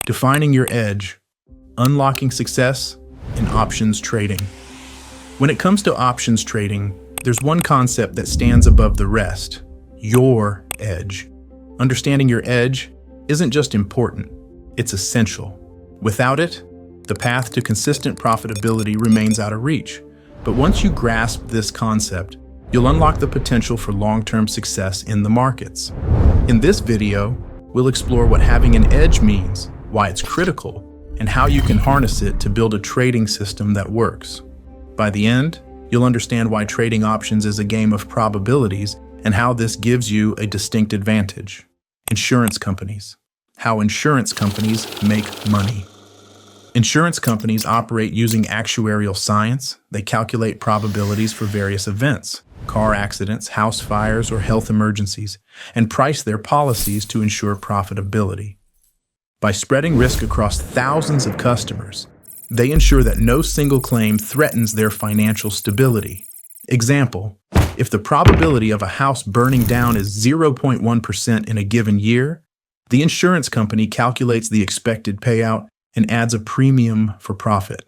Defining your edge, unlocking success in options trading. When it comes to options trading, there's one concept that stands above the rest: your edge. Understanding your edge isn't just important, it's essential. Without it, the path to consistent profitability remains out of reach. But once you grasp this concept, you'll unlock the potential for long-term success in the markets. In this video, we'll explore what having an edge means, why it's critical, and how you can harness it to build a trading system that works. By the end, you'll understand why trading options is a game of probabilities and how this gives you a distinct advantage. Insurance companies. How insurance companies make money. Insurance companies operate using actuarial science. They calculate probabilities for various events, car accidents, house fires, or health emergencies, and price their policies to ensure profitability. By spreading risk across thousands of customers, they ensure that no single claim threatens their financial stability. Example, if the probability of a house burning down is 0.1% in a given year, the insurance company calculates the expected payout and adds a premium for profit.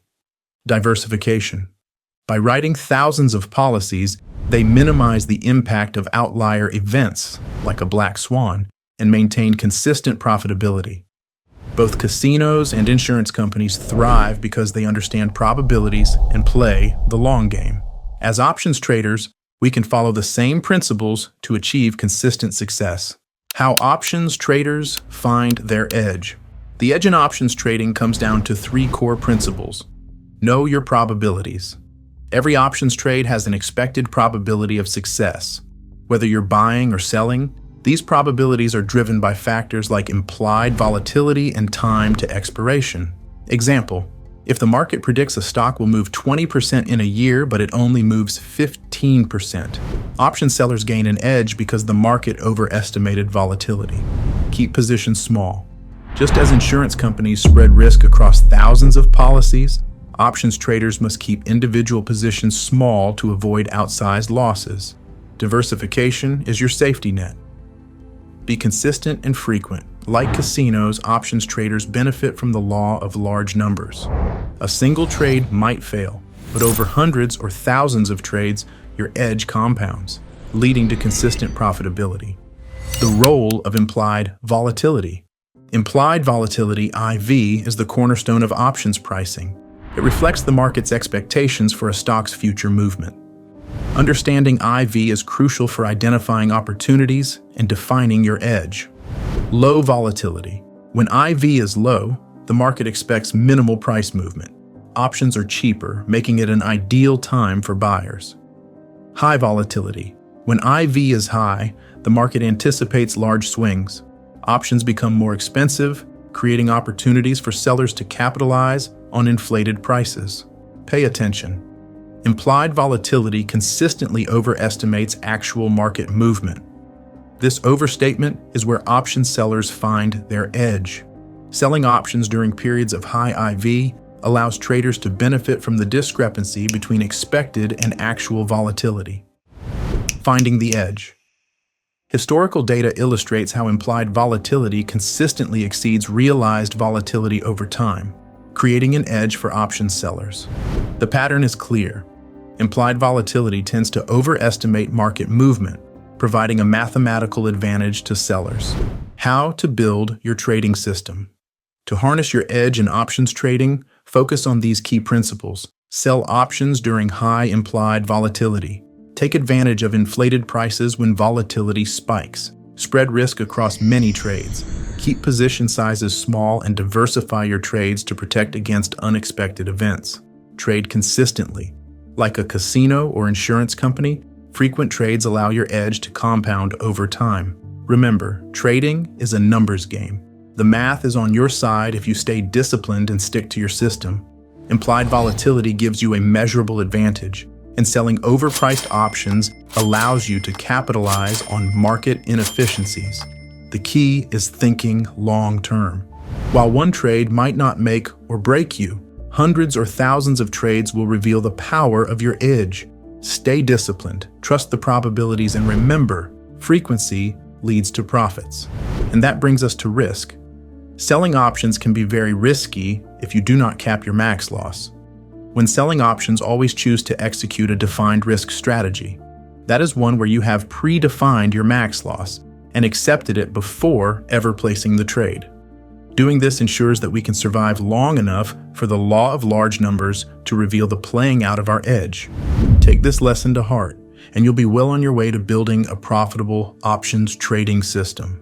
Diversification. By writing thousands of policies, they minimize the impact of outlier events, like a black swan, and maintain consistent profitability. Both casinos and insurance companies thrive because they understand probabilities and play the long game. As options traders, we can follow the same principles to achieve consistent success. How options traders find their edge. The edge in options trading comes down to three core principles. Know your probabilities. Every options trade has an expected probability of success. Whether you're buying or selling, these probabilities are driven by factors like implied volatility and time to expiration. Example, if the market predicts a stock will move 20% in a year, but it only moves 15%, option sellers gain an edge because the market overestimated volatility. Keep positions small. Just as insurance companies spread risk across thousands of policies, options traders must keep individual positions small to avoid outsized losses. Diversification is your safety net. Be consistent and frequent. Like casinos, options traders benefit from the law of large numbers. A single trade might fail, but over hundreds or thousands of trades, your edge compounds, leading to consistent profitability. The role of implied volatility. Implied volatility, IV, is the cornerstone of options pricing. It reflects the market's expectations for a stock's future movement. Understanding IV is crucial for identifying opportunities and defining your edge. Low volatility. When IV is low, the market expects minimal price movement. Options are cheaper, making it an ideal time for buyers. High volatility. When IV is high, the market anticipates large swings. Options become more expensive, creating opportunities for sellers to capitalize on inflated prices. Pay attention. Implied volatility consistently overestimates actual market movement. This overstatement is where option sellers find their edge. Selling options during periods of high IV allows traders to benefit from the discrepancy between expected and actual volatility. Finding the edge. Historical data illustrates how implied volatility consistently exceeds realized volatility over time, creating an edge for option sellers. The pattern is clear. Implied volatility tends to overestimate market movement, providing a mathematical advantage to sellers. How to build your trading system. To harness your edge in options trading, focus on these key principles. Sell options during high implied volatility. Take advantage of inflated prices when volatility spikes. Spread risk across many trades. Keep position sizes small and diversify your trades to protect against unexpected events. Trade consistently. Like a casino or insurance company, frequent trades allow your edge to compound over time. Remember, trading is a numbers game. The math is on your side if you stay disciplined and stick to your system. Implied volatility gives you a measurable advantage, and selling overpriced options allows you to capitalize on market inefficiencies. The key is thinking long-term. While one trade might not make or break you, hundreds or thousands of trades will reveal the power of your edge. Stay disciplined, trust the probabilities, and remember, frequency leads to profits. And that brings us to risk. Selling options can be very risky if you do not cap your max loss. When selling options, always choose to execute a defined risk strategy. That is one where you have predefined your max loss and accepted it before ever placing the trade. Doing this ensures that we can survive long enough for the law of large numbers to reveal the playing out of our edge. Take this lesson to heart, and you'll be well on your way to building a profitable options trading system.